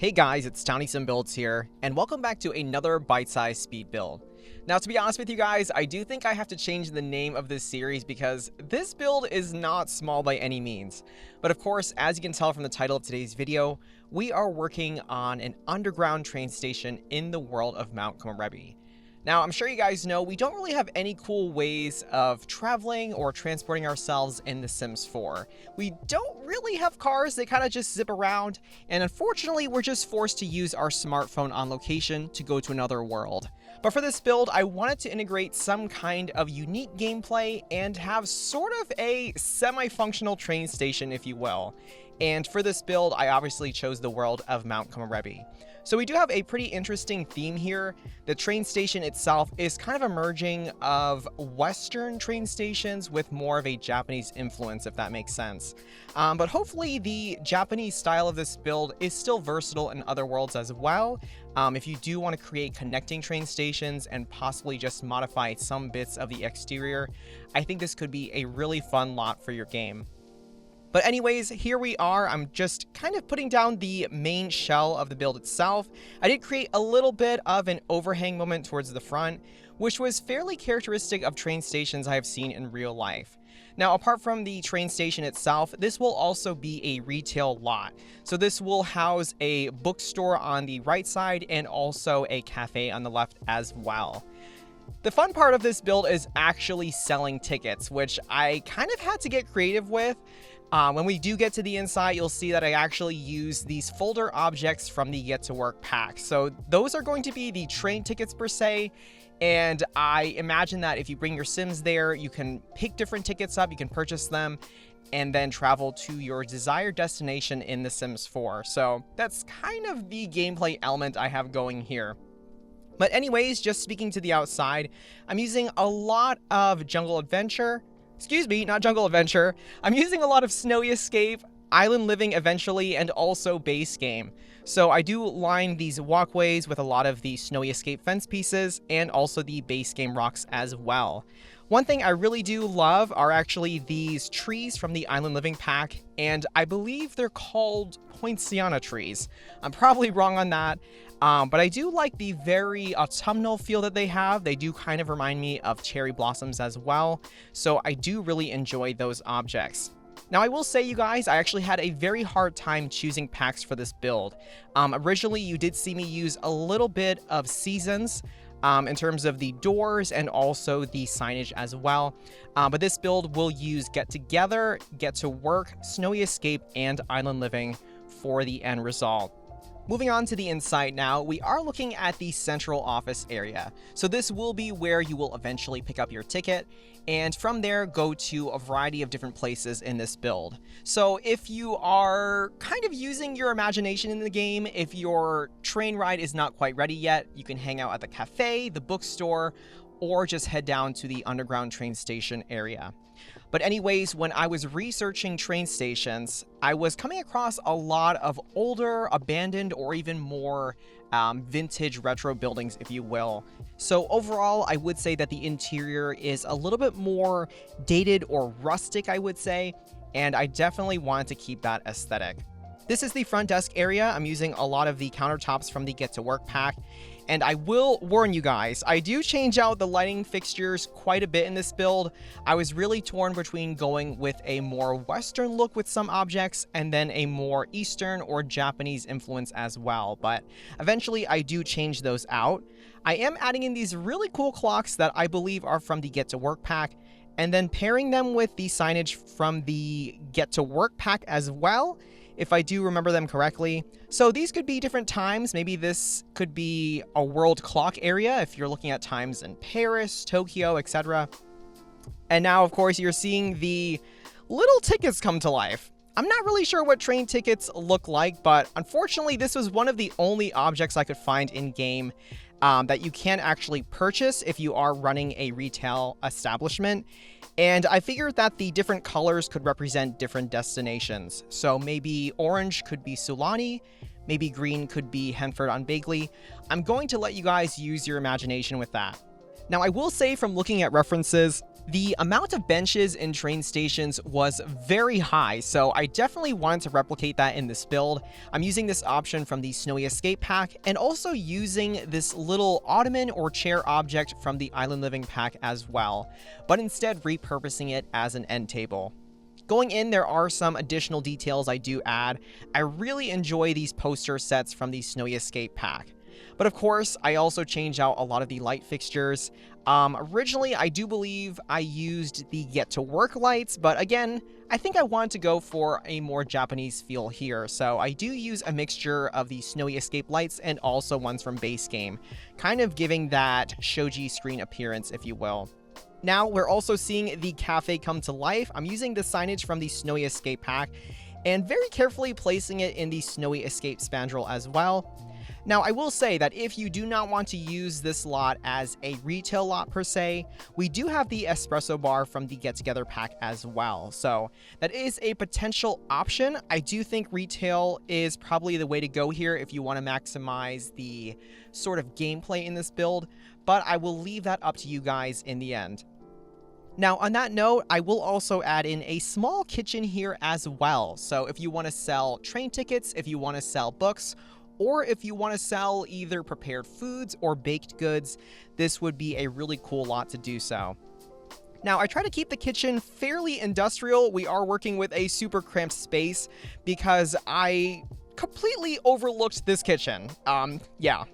Hey guys, it's towniesimbuilds here, and welcome back to another bite-sized speed build. Now, to be honest with you guys, I do think I have to change the name of this series because this build is not small by any means. But of course, as you can tell from the title of today's video, we are working on an underground train station in the world of Mount Komorebi. Now, I'm sure you guys know we don't really have any cool ways of traveling or transporting ourselves in The Sims 4. We don't really have cars, they kind of just zip around, and unfortunately we're just forced to use our smartphone on location to go to another world. But for this build, I wanted to integrate some kind of unique gameplay and have sort of a semi-functional train station, if you will. And for this build, I obviously chose the world of Mount Komorebi. So we do have a pretty interesting theme here. The train station itself is kind of a merging of Western train stations with more of a Japanese influence, if that makes sense. But hopefully the Japanese style of this build is still versatile in other worlds as well. If you do want to create connecting train stations and possibly just modify some bits of the exterior, I think this could be a really fun lot for your game. But anyways, here we are. I'm just kind of putting down the main shell of the build itself. I did create a little bit of an overhang moment towards the front, which was fairly characteristic of train stations I have seen in real life. Now, apart from the train station itself, this will also be a retail lot. So this will house a bookstore on the right side and also a cafe on the left as well. The fun part of this build is actually selling tickets, which I kind of had to get creative with. When we do get to the inside, you'll see that I actually use these folder objects from the Get to Work pack. So those are going to be the train tickets per se. And I imagine that if you bring your Sims there, you can pick different tickets up, you can purchase them, and then travel to your desired destination in The Sims 4. So that's kind of the gameplay element I have going here. But anyways, just speaking to the outside, I'm using a lot of Jungle Adventure. Excuse me, not Jungle Adventure. I'm using a lot of Snowy Escape, Island Living eventually, and also base game. So I do line these walkways with a lot of the Snowy Escape fence pieces and also the base game rocks as well. One thing I really do love are actually these trees from the Island Living pack, and I believe they're called 𝗧𝗛𝗡𝗞𝗦 trees. I'm probably wrong on that. But I do like the very autumnal feel that they have. They do kind of remind me of cherry blossoms as well. So I do really enjoy those objects. Now, I will say, you guys, I actually had a very hard time choosing packs for this build. Originally, you did see me use a little bit of seasons in terms of the doors and also the signage as well. But this build will use Get Together, Get to Work, Snowy Escape, and Island Living for the end result. Moving on to the inside now, we are looking at the central office area. So this will be where you will eventually pick up your ticket, and from there go to a variety of different places in this build. So if you are kind of using your imagination in the game, if your train ride is not quite ready yet, you can hang out at the cafe, the bookstore, or just head down to the underground train station area. But anyways, when I was researching train stations, I was coming across a lot of older, abandoned, or even more vintage retro buildings, if you will. So overall, I would say that the interior is a little bit more dated or rustic, I would say, and I definitely wanted to keep that aesthetic. This is the front desk area. I'm using a lot of the countertops from the Get to Work pack. And I will warn you guys, I do change out the lighting fixtures quite a bit in this build. I was really torn between going with a more Western look with some objects and then a more Eastern or Japanese influence as well. But eventually I do change those out. I am adding in these really cool clocks that I believe are from the Get to Work pack, and then pairing them with the signage from the Get to Work pack as well, if I do remember them correctly. So these could be different times. Maybe this could be a world clock area if you're looking at times in Paris, Tokyo, etc. And now, of course, you're seeing the little tickets come to life. I'm not really sure what train tickets look like, but unfortunately, this was one of the only objects I could find in-game that you can actually purchase if you are running a retail establishment. And I figured that the different colors could represent different destinations. So maybe orange could be Sulani, maybe green could be Henford-on-Bagley. I'm going to let you guys use your imagination with that. Now, I will say from looking at references, The amount of benches in train stations was very high, so I definitely wanted to replicate that in this build. I'm using this option from the Snowy Escape pack, and also using this little ottoman or chair object from the Island Living pack as well, but instead repurposing it as an end table. Going in, there are some additional details I do add. I really enjoy these poster sets from the Snowy Escape pack. But of course, I also change out a lot of the light fixtures. Originally, I do believe I used the Get to Work lights, but again, I think I wanted to go for a more Japanese feel here, so I do use a mixture of the Snowy Escape lights and also ones from base game, kind of giving that shoji screen appearance, if you will. Now, we're also seeing the cafe come to life. I'm using the signage from the Snowy Escape pack, and very carefully placing it in the Snowy Escape spandrel as well. Now, I will say that if you do not want to use this lot as a retail lot per se, we do have the espresso bar from the Get Together pack as well. So that is a potential option. I do think retail is probably the way to go here if you want to maximize the sort of gameplay in this build, but I will leave that up to you guys in the end. Now, on that note, I will also add in a small kitchen here as well. So if you want to sell train tickets, if you want to sell books, or if you want to sell either prepared foods or baked goods, this would be a really cool lot to do so. Now, I try to keep the kitchen fairly industrial. We are working with a super cramped space because I completely overlooked this kitchen. Yeah,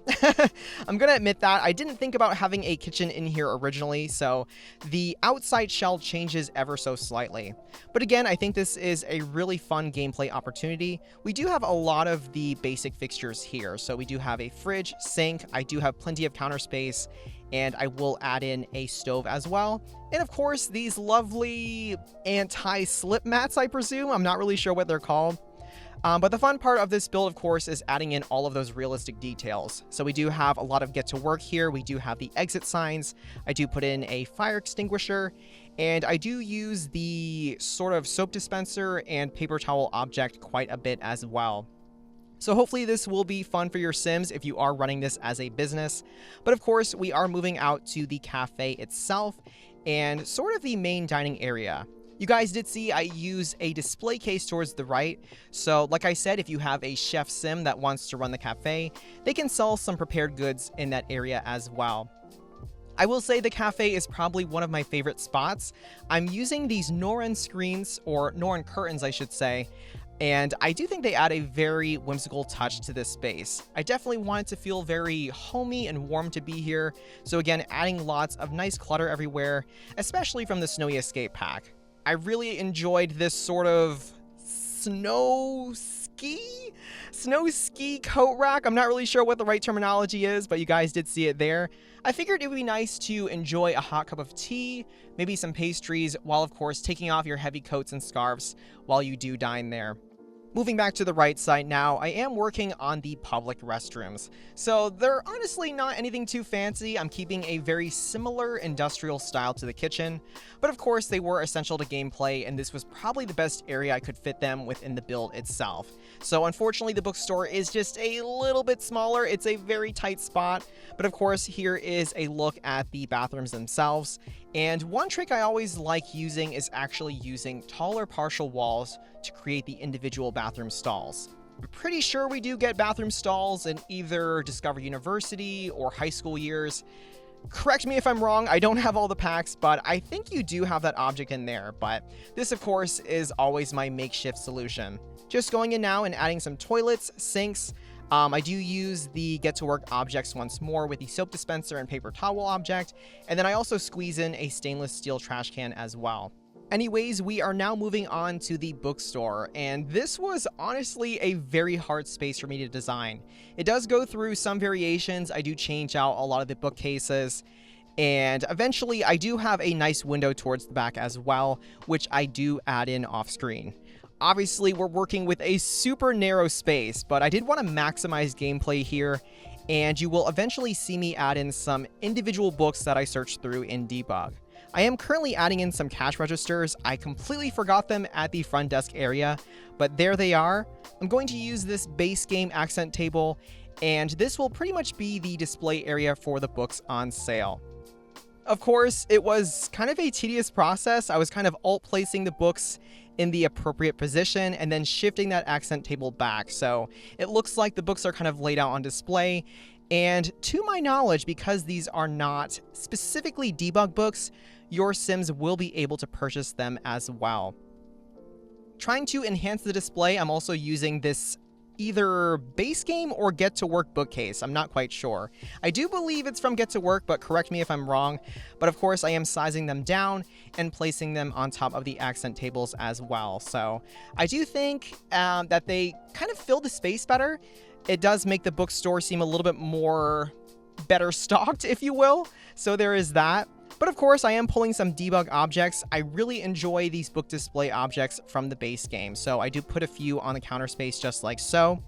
I'm gonna admit that. I didn't think about having a kitchen in here originally, so the outside shell changes ever so slightly. But again, I think this is a really fun gameplay opportunity. We do have a lot of the basic fixtures here. So we do have a fridge, sink, I do have plenty of counter space, and I will add in a stove as well. And of course, these lovely anti-slip mats, I presume. I'm not really sure what they're called. But the fun part of this build, of course, is adding in all of those realistic details. So we do have a lot of Get to Work here. We do have the exit signs. I do put in a fire extinguisher, and I do use the sort of soap dispenser and paper towel object quite a bit as well. So hopefully this will be fun for your Sims if you are running this as a business. But of course, we are moving out to the cafe itself and sort of the main dining area. You guys did see I use a display case towards the right. So like I said, if you have a chef sim that wants to run the cafe, they can sell some prepared goods in that area as well. I will say the cafe is probably one of my favorite spots. I'm using these Norin screens, or Norin curtains I should say, and I do think they add a very whimsical touch to this space. I definitely want it to feel very homey and warm to be here. So again, adding lots of nice clutter everywhere, especially from the Snowy Escape pack. I really enjoyed this sort of snow ski coat rack. I'm not really sure what the right terminology is, but you guys did see it there. I figured it would be nice to enjoy a hot cup of tea, maybe some pastries, while of course taking off your heavy coats and scarves while you do dine there. Moving back to the right side now, I am working on the public restrooms. So they're honestly not anything too fancy. I'm keeping a very similar industrial style to the kitchen, but of course they were essential to gameplay, and this was probably the best area I could fit them within the build itself. So unfortunately the bookstore is just a little bit smaller. It's a very tight spot, but of course here is a look at the bathrooms themselves. And one trick I always like using is actually using taller partial walls to create the individual bathroom stalls. I'm pretty sure we do get bathroom stalls in either Discover University or high school years. Correct me if I'm wrong, I don't have all the packs, but I think you do have that object in there. But this, of course, is always my makeshift solution. Just going in now and adding some toilets, sinks. I do use the Get to Work objects once more with the soap dispenser and paper towel object, and then I also squeeze in a stainless steel trash can as well. Anyways, we are now moving on to the bookstore, and this was honestly a very hard space for me to design. It does go through some variations. I do change out a lot of the bookcases, and eventually I do have a nice window towards the back as well, which I do add in off screen. Obviously, we're working with a super narrow space, but I did want to maximize gameplay here, and you will eventually see me add in some individual books that I searched through in debug. I am currently adding in some cash registers. I completely forgot them at the front desk area, but there they are. I'm going to use this base game accent table, and this will pretty much be the display area for the books on sale. Of course, it was kind of a tedious process. I was kind of alt placing the books in the appropriate position and then shifting that accent table back. So it looks like the books are kind of laid out on display. And to my knowledge, because these are not specifically debug books, your Sims will be able to purchase them as well. Trying to enhance the display, I'm also using this either base game or Get to Work bookcase. I'm not quite sure. I do believe it's from Get to Work, but correct me if I'm wrong. But of course, I am sizing them down and placing them on top of the accent tables as well. So I do think that they kind of fill the space better. It does make the bookstore seem a little bit more better stocked, if you will. So there is that. But of course, I am pulling some debug objects. I really enjoy these book display objects from the base game, so I do put a few on the counter space just like so.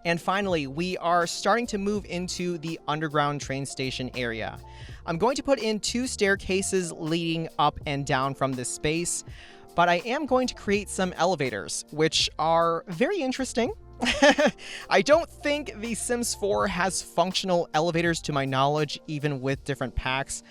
And finally, we are starting to move into the underground train station area. I'm going to put in 2 staircases leading up and down from this space, but I am going to create some elevators, which are very interesting. I don't think The Sims 4 has functional elevators to my knowledge, even with different packs.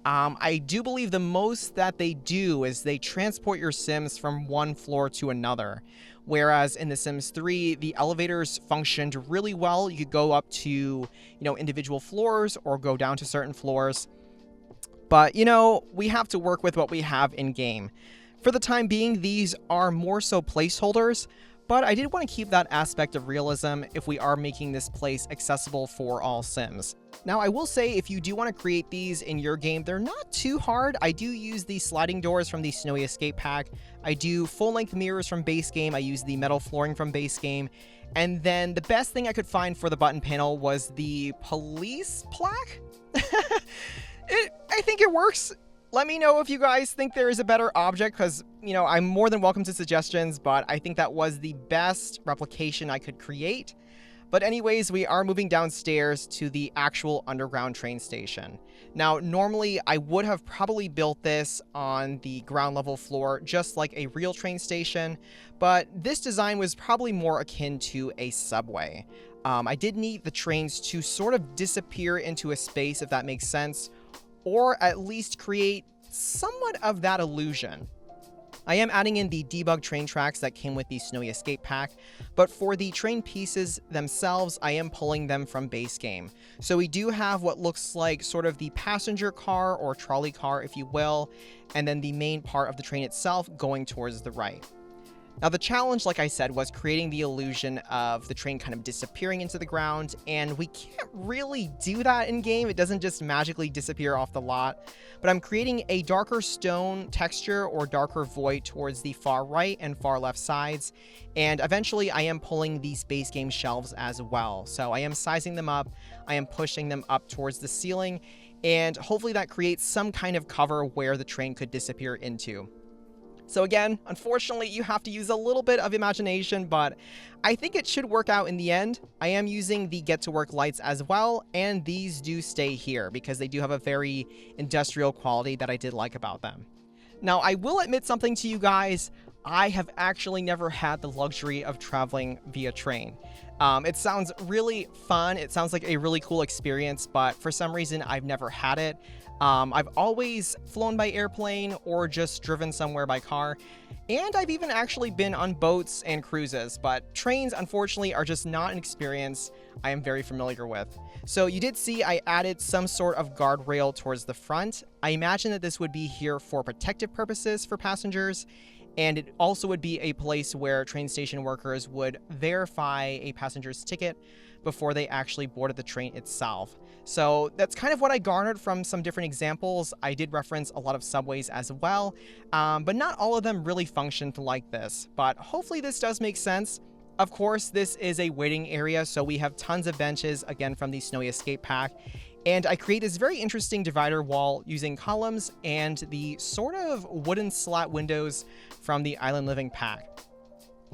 I do believe the most that they do is they transport your Sims from one floor to another. Whereas in The Sims 3, the elevators functioned really well. You could go up to, individual floors or go down to certain floors. But, we have to work with what we have in game. For the time being, these are more so placeholders, but I did want to keep that aspect of realism if we are making this place accessible for all Sims. Now, I will say if you do want to create these in your game, they're not too hard. I do use the sliding doors from the Snowy Escape pack. I do full-length mirrors from base game. I use the metal flooring from base game. And then the best thing I could find for the button panel was the police plaque. I think it works. Let me know if you guys think there is a better object, because, I'm more than welcome to suggestions, but I think that was the best replication I could create. But anyways, we are moving downstairs to the actual underground train station. Now, normally I would have probably built this on the ground level floor, just like a real train station, but this design was probably more akin to a subway. I did need the trains to sort of disappear into a space, if that makes sense, or at least create somewhat of that illusion. I am adding in the debug train tracks that came with the Snowy Escape pack, but for the train pieces themselves, I am pulling them from base game. So we do have what looks like sort of the passenger car or trolley car, if you will, and then the main part of the train itself going towards the right. Now, the challenge, like I said, was creating the illusion of the train kind of disappearing into the ground, and we can't really do that in game. It doesn't just magically disappear off the lot, but I'm creating a darker stone texture or darker void towards the far right and far left sides, and eventually I am pulling these base game shelves as well. So I am sizing them up, I am pushing them up towards the ceiling, and hopefully that creates some kind of cover where the train could disappear into. So again, unfortunately, you have to use a little bit of imagination, but I think it should work out in the end. I am using the Get to Work lights as well, and these do stay here because they do have a very industrial quality that I did like about them. Now, I will admit something to you guys. I have actually never had the luxury of traveling via train. It sounds really fun. It sounds like a really cool experience, but for some reason, I've never had it. I've always flown by airplane or just driven somewhere by car, and I've even actually been on boats and cruises, but trains, unfortunately, are just not an experience I am very familiar with. So you did see I added some sort of guardrail towards the front. I imagine that this would be here for protective purposes for passengers, and it also would be a place where train station workers would verify a passenger's ticket before they actually boarded the train itself. So that's kind of what I garnered from some different examples. I did reference a lot of subways as well, but not all of them really functioned like this. But hopefully this does make sense. Of course, this is a waiting area, so we have tons of benches, again, from the Snowy Escape pack. And I create this very interesting divider wall using columns and the sort of wooden slat windows from the Island Living pack.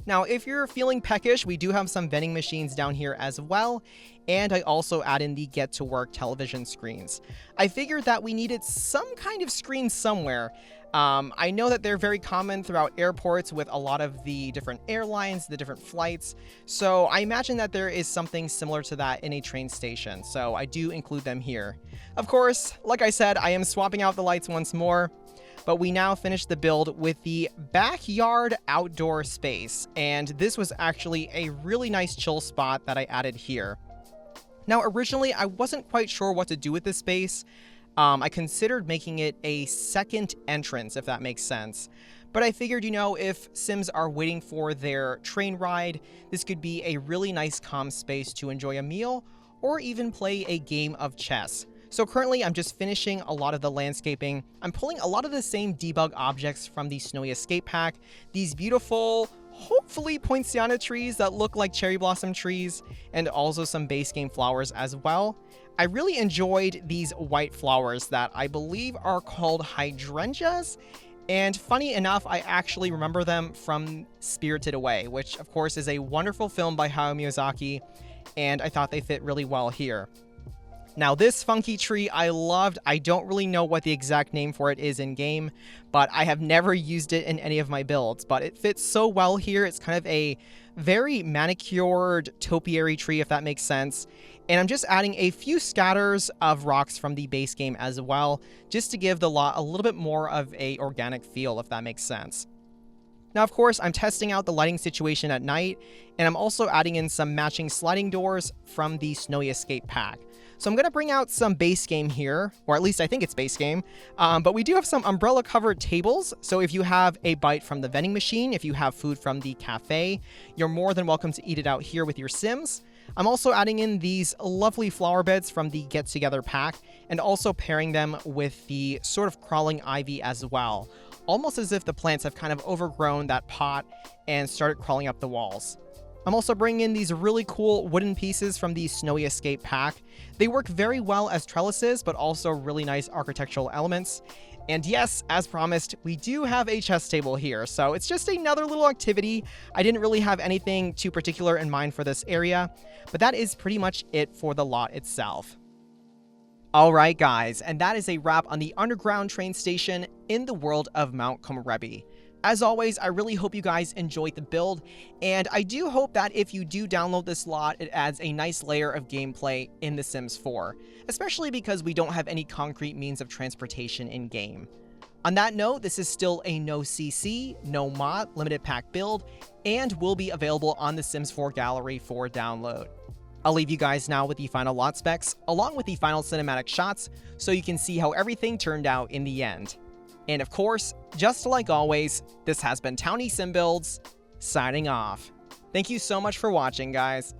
Now, if you're feeling peckish, we do have some vending machines down here as well, and I also add in the Get to Work television screens. I figured that we needed some kind of screen somewhere. I know that they're very common throughout airports with a lot of the different airlines, the different flights, so I imagine that there is something similar to that in a train station, so I do include them here. Of course, like I said, I am swapping out the lights once more, but we now finish the build with the backyard outdoor space, and this was actually a really nice chill spot that I added here. Now, originally, I wasn't quite sure what to do with this space. I considered making it a second entrance, if that makes sense. But I figured, if Sims are waiting for their train ride, this could be a really nice calm space to enjoy a meal or even play a game of chess. So currently, I'm just finishing a lot of the landscaping. I'm pulling a lot of the same debug objects from the Snowy Escape Pack. These beautiful, hopefully poinciana trees that look like cherry blossom trees, and also some base game flowers as well. I really enjoyed these white flowers that I believe are called hydrangeas, and funny enough, I actually remember them from Spirited Away, which of course is a wonderful film by Hayao Miyazaki, and I thought they fit really well here. Now, this funky tree I loved. I don't really know what the exact name for it is in game, but I have never used it in any of my builds, but it fits so well here. It's kind of a very manicured topiary tree, if that makes sense. And I'm just adding a few scatters of rocks from the base game as well, just to give the lot a little bit more of a organic feel, if that makes sense. Now, of course, I'm testing out the lighting situation at night, and I'm also adding in some matching sliding doors from the Snowy Escape Pack. So I'm going to bring out some base game here, or at least I think it's base game, but we do have some umbrella-covered tables, so if you have a bite from the vending machine, if you have food from the cafe, you're more than welcome to eat it out here with your Sims. I'm also adding in these lovely flower beds from the Get Together pack, and also pairing them with the sort of crawling ivy as well, almost as if the plants have kind of overgrown that pot and started crawling up the walls. I'm also bringing in these really cool wooden pieces from the Snowy Escape Pack. They work very well as trellises, but also really nice architectural elements. And yes, as promised, we do have a chess table here, so it's just another little activity. I didn't really have anything too particular in mind for this area, but that is pretty much it for the lot itself. Alright guys, and that is a wrap on the underground train station in the world of Mount Komorebi. As always, I really hope you guys enjoyed the build, and I do hope that if you do download this lot, it adds a nice layer of gameplay in The Sims 4, especially because we don't have any concrete means of transportation in-game. On that note, this is still a no CC, no mod, limited pack build, and will be available on the Sims 4 gallery for download. I'll leave you guys now with the final lot specs, along with the final cinematic shots, so you can see how everything turned out in the end. And of course, just like always, this has been 𝗧𝗛𝗓𝗏𝗏𝗏𝗏𝗏𝗏𝗏𝗏𝗏𝗏𝗏 signing off. Thank you so much for watching, guys.